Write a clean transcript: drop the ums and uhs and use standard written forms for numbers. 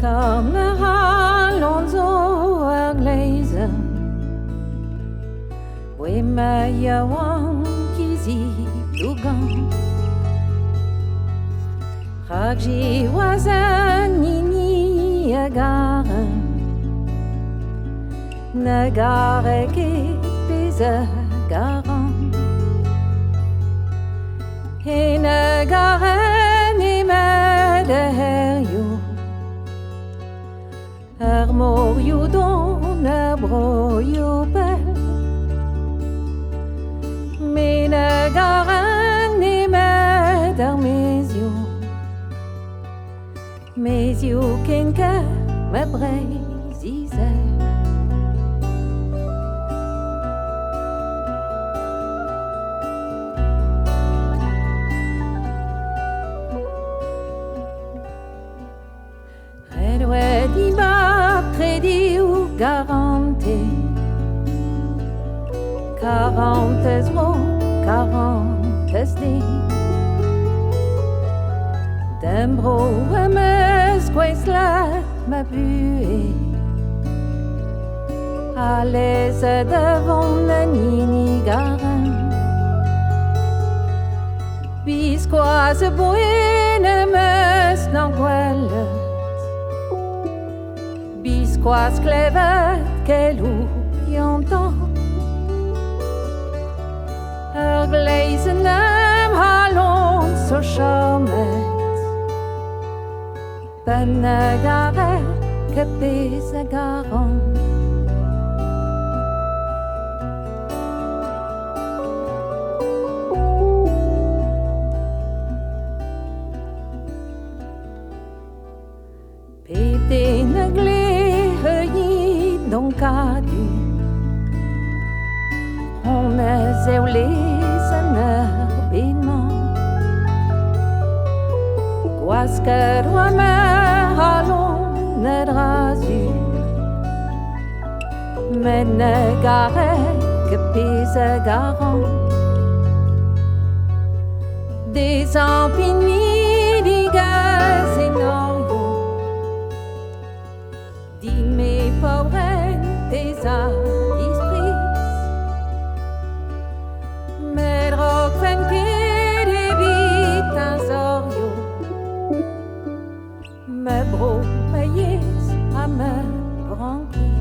Carnaval Alonso Ergleisen We Mayawan Kizi Dugan Ragji Wazan Nini Agaren Nagareke Peza Garan E Nagaren Imede Heryo Mor you don bro you bel Mine garan ni med mes you kenka me Breizh Izel Garanté Karantez-vro, Karantez-di Dembro emes Quaislat ma buée À l'aise devant la nini garin Bisquoise bouine mes n'anguelle Bisquoise clevet qu'elle y entend Ergleisen nem halon so charmet Benegare que pese garon Pété neglé heuilli donc à du On est les énervément Quasque doit me halon ne drasu Mais ne gare que pise garon Des empinis digues énormes Dis-mes pauvres tes esprits Mais roc que des vites insorio Me bro me yes à me branquis